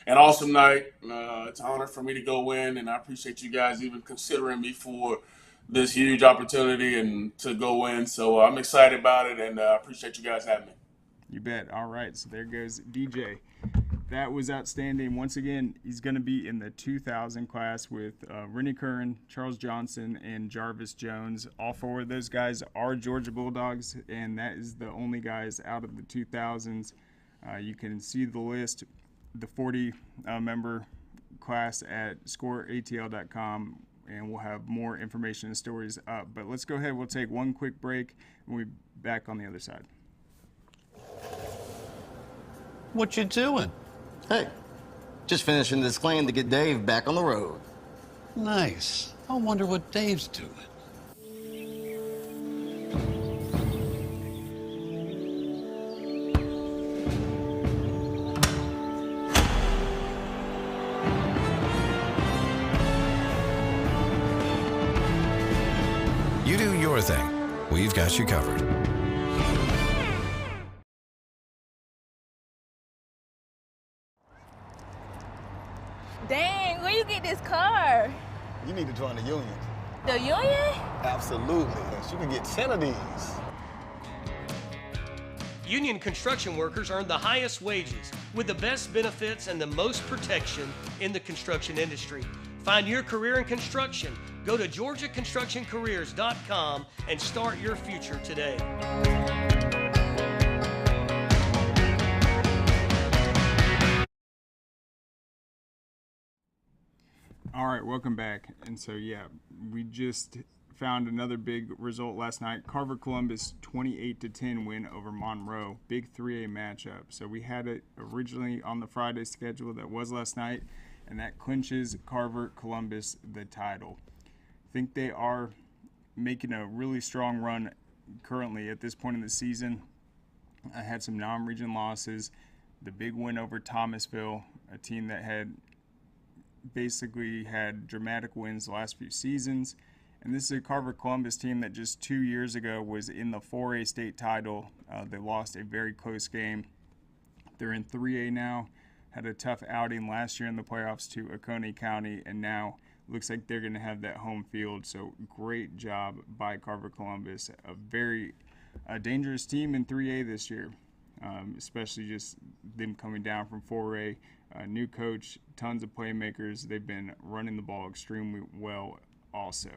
[SPEAKER 11] an awesome night. It's an honor for me to go in, and I appreciate you guys even considering me for this huge opportunity and to go in. So I'm excited about it, and I appreciate you guys having me.
[SPEAKER 8] You bet. All right. So there goes DJ. That was outstanding. Once again, he's going to be in the 2000 class with Rennie Curran, Charles Johnson, and Jarvis Jones. All four of those guys are Georgia Bulldogs, and that is the only guys out of the 2000s. You can see the list, the 40-member class at scoreatl.com, and we'll have more information and stories up. But let's go ahead. We'll take one quick break, and we'll be back on the other side.
[SPEAKER 2] What you doing?
[SPEAKER 1] Hey, just finishing this claim to get Dave back on the road.
[SPEAKER 2] Nice. I wonder what Dave's doing.
[SPEAKER 3] You do your thing. We've got you covered.
[SPEAKER 9] Dang, where you get this car?
[SPEAKER 12] You need to join the union.
[SPEAKER 9] The union?
[SPEAKER 12] Absolutely. You can get 10 of these.
[SPEAKER 13] Union construction workers earn the highest wages with the best benefits and the most protection in the construction industry. Find your career in construction. Go to GeorgiaConstructionCareers.com and start your future today.
[SPEAKER 8] All right, welcome back. And so, yeah, we just found another big result last night. Carver Columbus 28-10 win over Monroe. Big 3A matchup. So we had it originally on the Friday schedule that was last night, and that clinches Carver Columbus the title. I think they are making a really strong run currently at this point in the season. I had some non-region losses. The big win over Thomasville, a team that had basically had dramatic wins the last few seasons. And this is a Carver Columbus team that just 2 years ago was in the 4A state title. They lost a very close game. They're in 3A now. Had a tough outing last year in the playoffs to Oconee County, and now looks like they're going to have that home field. So great job by Carver Columbus, a very dangerous team in 3A this year. especially just them coming down from 4A. New coach, tons of playmakers. They've been running the ball extremely well also.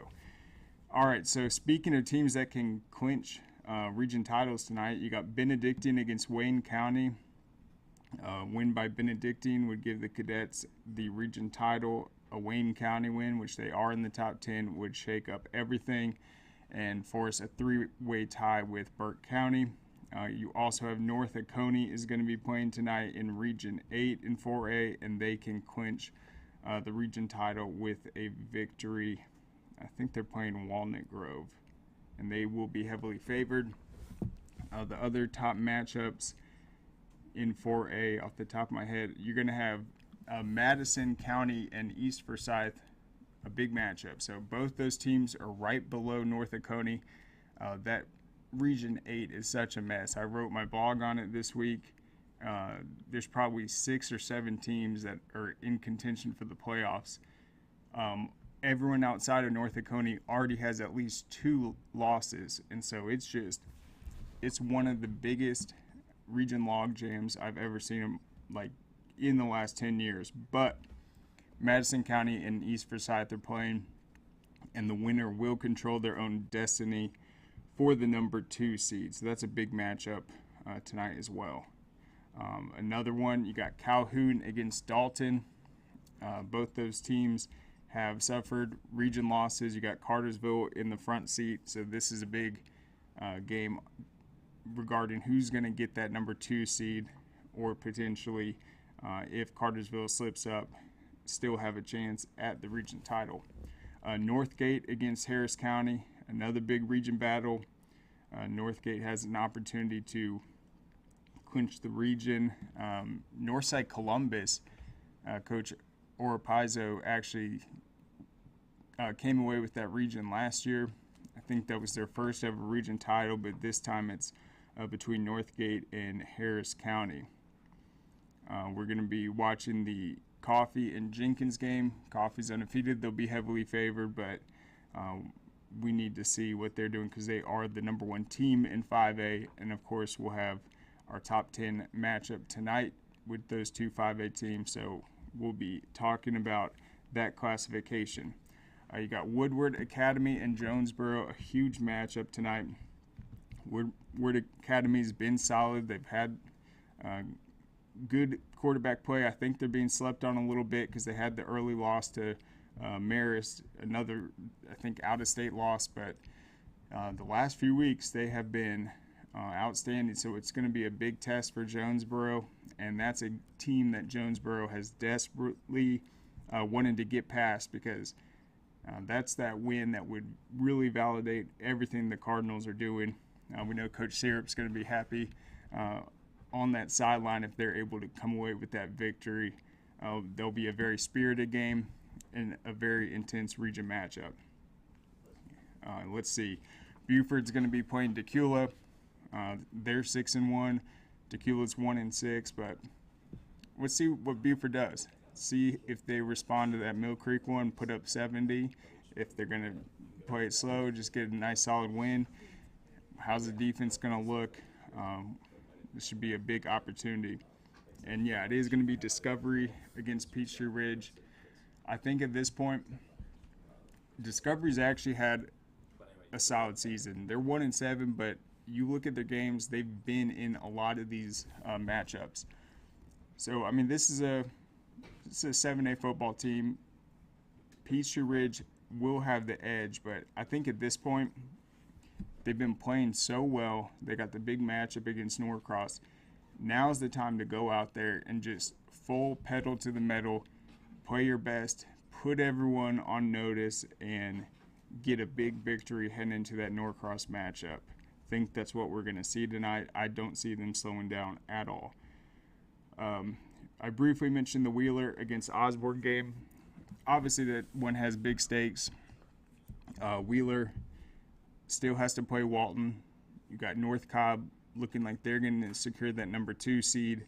[SPEAKER 8] All right, so speaking of teams that can clinch region titles tonight, you got Benedictine against Wayne County. Win by Benedictine would give the Cadets the region title. A Wayne County win, which they are in the top 10, would shake up everything and force a three-way tie with Burke County. You also have North Oconee is going to be playing tonight in Region 8 in 4A, and they can clinch the region title with a victory. I think they're playing Walnut Grove, and they will be heavily favored. The other top matchups in 4A, off the top of my head, you're going to have Madison County and East Forsyth, a big matchup. So both those teams are right below North Oconee. That Region 8 is such a mess. I wrote my blog on it this week. There's probably 6 or 7 teams that are in contention for the playoffs. Everyone outside of North Oconee already has at least 2 losses, and so it's one of the biggest region log jams I've ever seen them, like, in the last 10 years. But Madison County and East Forsyth are playing, and the winner will control their own destiny for the number 2 seed. So that's a big matchup tonight as well. Another one, you got Calhoun against Dalton. Both those teams have suffered region losses. You got Cartersville in the front seat, so this is a big game regarding who's going to get that number 2 seed, or potentially, if Cartersville slips up, still have a chance at the region title. Northgate against Harris County, another big region battle. Northgate has an opportunity to clinch the region. Northside Columbus, Coach Oropaizo actually came away with that region last year. I think that was their first ever region title, but this time it's between Northgate and Harris County. We're going to be watching the Coffee and Jenkins game. Coffee's undefeated. They'll be heavily favored, but we need to see what they're doing because they are the number 1 team in 5A. And, of course, we'll have our top 10 matchup tonight with those 2 5A teams. So we'll be talking about that classification. You got Woodward Academy and Jonesboro, a huge matchup tonight. Woodward Academy's been solid. They've had good quarterback play. I think they're being slept on a little bit because they had the early loss to Marist, another, I think, out-of-state loss. But the last few weeks, they have been outstanding. So it's going to be a big test for Jonesboro, and that's a team that Jonesboro has desperately wanted to get past because that's that win that would really validate everything the Cardinals are doing. We know Coach Syrup's going to be happy on that sideline if they're able to come away with that victory. There'll be a very spirited game and a very intense region matchup. Let's see. Buford's going to be playing Decula. They're 6-1. Decula's 1-6, but let's see what Buford does. See if they respond to that Mill Creek one, put up 70. If they're going to play it slow, just get a nice solid win. How's the defense going to look? This should be a big opportunity. And, yeah, it is going to be Discovery against Peachtree Ridge. I think at this point, Discovery's actually had a solid season. They're 1-7, but you look at their games, they've been in a lot of these matchups. So, I mean, this is a 7A football team. Peachtree Ridge will have the edge, but I think at this point, they've been playing so well. They got the big matchup against Norcross. Now's the time to go out there and just full pedal to the metal, play your best, put everyone on notice, and get a big victory heading into that Norcross matchup. I think that's what we're going to see tonight. I don't see them slowing down at all. I briefly mentioned the Wheeler against Osborne game. Obviously, that one has big stakes. Wheeler still has to play Walton. You got North Cobb looking like they're going to secure that number 2 seed.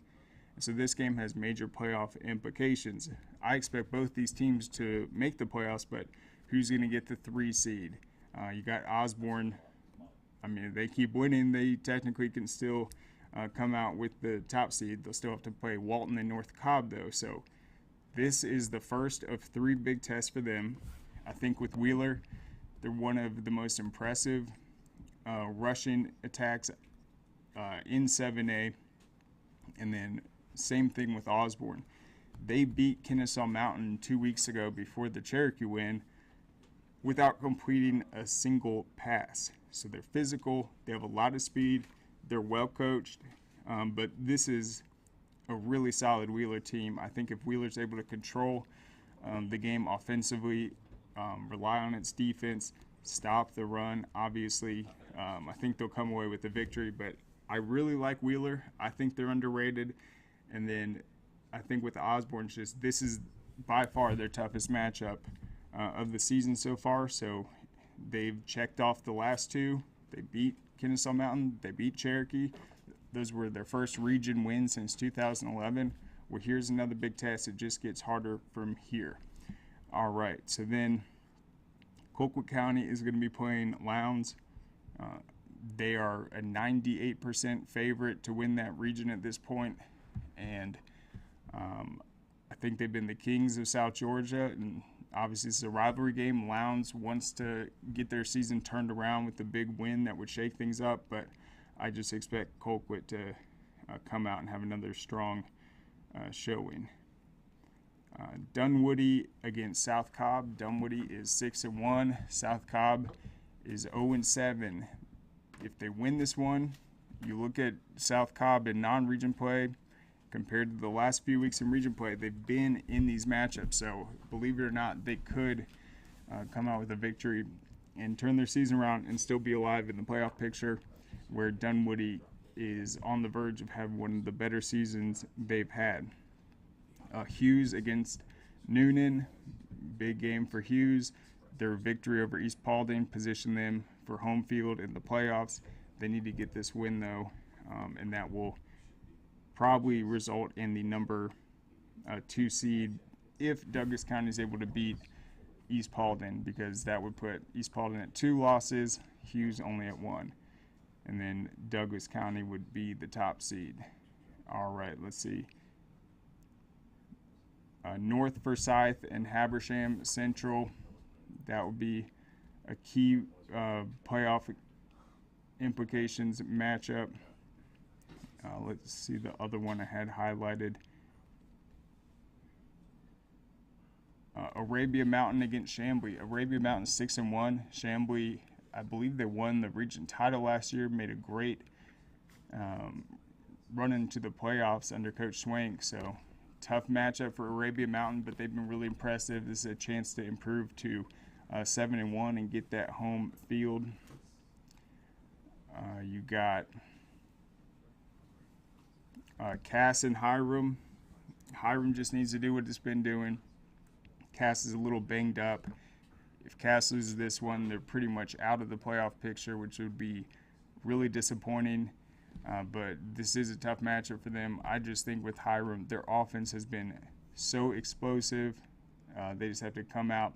[SPEAKER 8] So this game has major playoff implications. I expect both these teams to make the playoffs, but who's going to get the 3 seed? You got Osborne. I mean, if they keep winning, they technically can still come out with the top seed. They'll still have to play Walton and North Cobb, though. So this is the first of 3 big tests for them. I think with Wheeler, they're one of the most impressive rushing attacks in 7A. And then same thing with Osborne. They beat Kennesaw Mountain 2 weeks ago before the Cherokee win without completing a single pass. So they're physical, they have a lot of speed, they're well coached, but this is a really solid Wheeler team. I think if Wheeler's able to control the game offensively, rely on its defense, stop the run, obviously, I think they'll come away with the victory. But I really like Wheeler. I think they're underrated. And then I think with Osborne, this is by far their toughest matchup of the season so far. So they've checked off the last 2. They beat Kennesaw Mountain. They beat Cherokee. Those were their first region wins since 2011. Well, here's another big test. It just gets harder from here. All right, so then Colquitt County is going to be playing Lowndes. They are a 98% favorite to win that region at this point. And I think they've been the kings of South Georgia, and obviously it's a rivalry game. Lowndes wants to get their season turned around with a big win that would shake things up, but I just expect Colquitt to come out and have another strong showing. Dunwoody against South Cobb. Dunwoody is 6-1. South Cobb is 0-7. If they win this one, you look at South Cobb in non-region play compared to the last few weeks in region play, they've been in these matchups. So believe it or not, they could come out with a victory and turn their season around and still be alive in the playoff picture, where Dunwoody is on the verge of having one of the better seasons they've had. Hughes against Noonan, big game for Hughes. Their victory over East Paulding positioned them for home field in the playoffs. They need to get this win, though, and that will probably result in the number 2 seed if Douglas County is able to beat East Paulding, because that would put East Paulding at 2 losses, Hughes only at 1. And then Douglas County would be the top seed. All right, let's see. North Forsyth and Habersham Central. That would be a key playoff implications matchup. Let's see the other one I had highlighted. Arabia Mountain against Chambly. Arabia Mountain 6-1. Chambly, I believe they won the region title last year, made a great run into the playoffs under Coach Swank. So tough matchup for Arabia Mountain, but they've been really impressive. This is a chance to improve to 7-1 and get that home field. You got Cass and Hiram. Hiram just needs to do what it's been doing. Cass is a little banged up. If Cass loses this one, they're pretty much out of the playoff picture, which would be really disappointing. But this is a tough matchup for them. I just think with Hiram, their offense has been so explosive. They just have to come out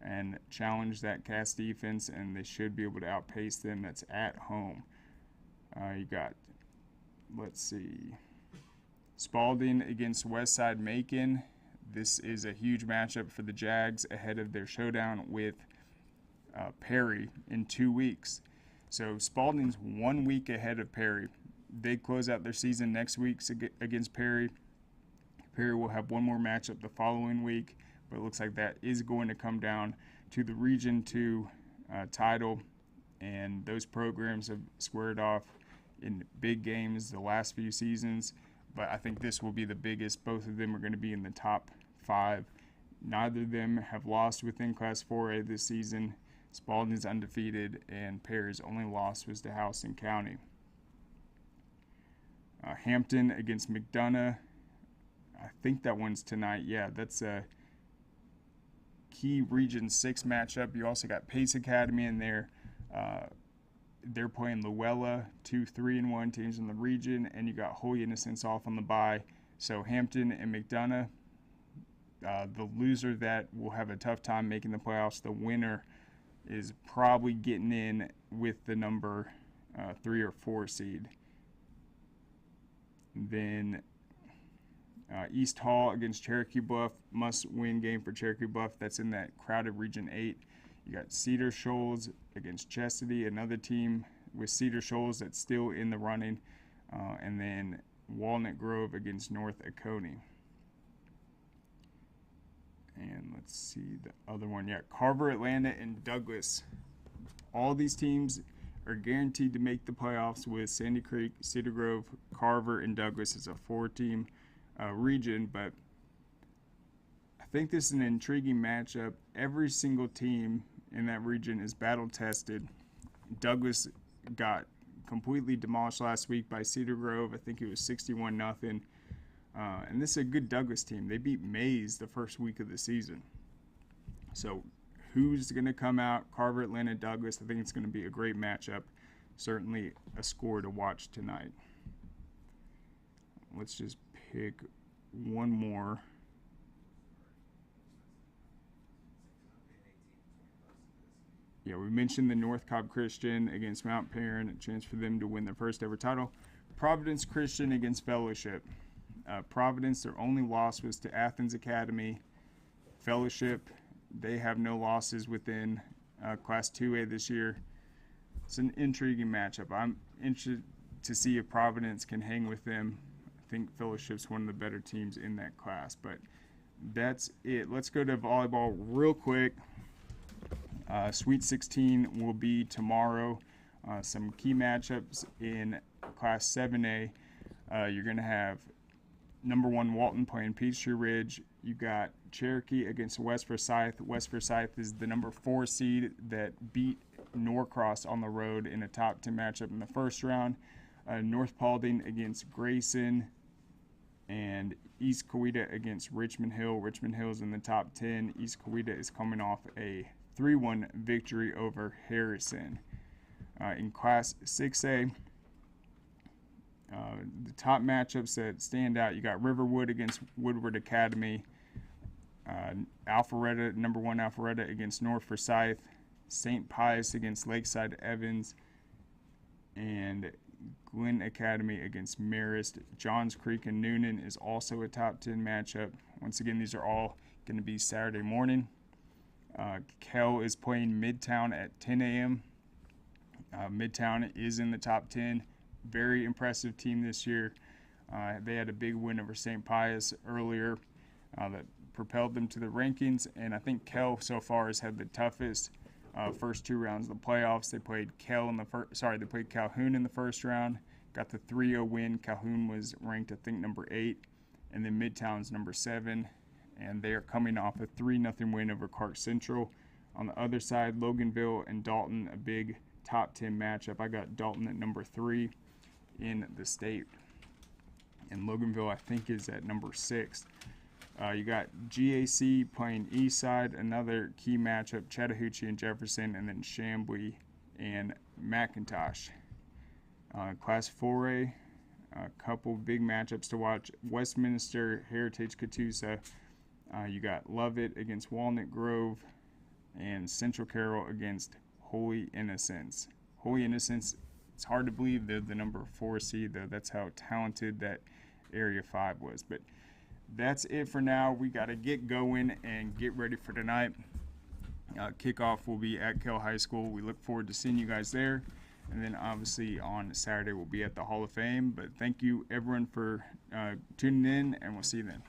[SPEAKER 8] and challenge that Cass defense, and they should be able to outpace them. That's at home. You got, let's see, Spalding against Westside Macon. This is a huge matchup for the Jags ahead of their showdown with Perry in 2 weeks. So Spalding's 1 week ahead of Perry. They close out their season next week against Perry. Perry will have one more matchup the following week, but it looks like that is going to come down to the Region 2 title, and those programs have squared off in big games the last few seasons, but I think this will be the biggest. Both of them are going to be in the top 5. Neither of them have lost within Class 4A this season. Spalding is undefeated, and Perry's only loss was to Houston County. Hampton against McDonough. I think that one's tonight. Yeah, that's a key Region 6 matchup. You also got Pace Academy in there. They're playing Luella, 2 3-1 teams in the region, and you got Holy Innocents off on the bye. So Hampton and McDonough, the loser that will have a tough time making the playoffs. The winner is probably getting in with the number 3 or 4 seed. Then East Hall against Cherokee Bluff, must-win game for Cherokee Bluff. That's in that crowded Region 8. You got Cedar Shoals against Chesadee, another team with Cedar Shoals that's still in the running. And then Walnut Grove against North Oconee. And let's see the other one. Yeah, Carver, Atlanta, and Douglas. All these teams are guaranteed to make the playoffs with Sandy Creek, Cedar Grove, Carver, and Douglas. It's a 4-team region, but I think this is an intriguing matchup. Every single team in that region is battle-tested. Douglas got completely demolished last week by Cedar Grove. I think it was 61-0. And this is a good Douglas team. They beat Mays the first week of the season. So who's going to come out? Carver, Atlanta, Douglas. I think it's going to be a great matchup. Certainly a score to watch tonight. Let's just pick one more. Yeah, we mentioned the North Cobb Christian against Mount Perrin, a chance for them to win their first ever title. Providence Christian against Fellowship. Providence, their only loss was to Athens Academy. Fellowship, they have no losses within Class 2A this year. It's an intriguing matchup. I'm interested to see if Providence can hang with them. I think Fellowship's one of the better teams in that class. But that's it. Let's go to volleyball real quick. Sweet 16 will be tomorrow. Some key matchups in Class 7A. You're going to have number 1 Walton playing Peachtree Ridge. You got Cherokee against West Forsyth. West Forsyth is the number 4 seed that beat Norcross on the road in a top 10 matchup in the first round. North Paulding against Grayson, and East Coweta against Richmond Hill. Richmond Hill is in the top 10. East Coweta is coming off a 3-1 victory over Harrison. In Class 6A, the top matchups that stand out, you got Riverwood against Woodward Academy, Alpharetta, number 1 Alpharetta against North Forsyth, St. Pius against Lakeside Evans, and Glen Academy against Marist. Johns Creek and Noonan is also a top 10 matchup. Once again, these are all going to be Saturday morning. Kell is playing Midtown at 10 a.m. Midtown is in the top 10. Very impressive team this year. They had a big win over St. Pius earlier that propelled them to the rankings, and I think Kell so far has had the toughest first 2 rounds of the playoffs. They played they played Calhoun in the first round, got the 3-0 win. Calhoun was ranked, I think, number 8, and then Midtown's number 7, and they are coming off a 3-0 win over Clark Central. On the other side, Loganville and Dalton, a big top 10 matchup. I got Dalton at number 3 in the state, and Loganville, I think, is at number 6. You got GAC playing Eastside, another key matchup, Chattahoochee and Jefferson, and then Chambly and McIntosh. Class 4A, a couple big matchups to watch. Westminster, Heritage, Catoosa. You got Lovett against Walnut Grove, and Central Carroll against Holy Innocents. Holy Innocents, it's hard to believe they're the number 4 seed, though. That's how talented that Area 5 was. But that's it for now. We got to get going and get ready for tonight. Kickoff will be at Kell High School. We look forward to seeing you guys there. And then obviously on Saturday we'll be at the Hall of Fame. But thank you everyone for tuning in, and we'll see you then.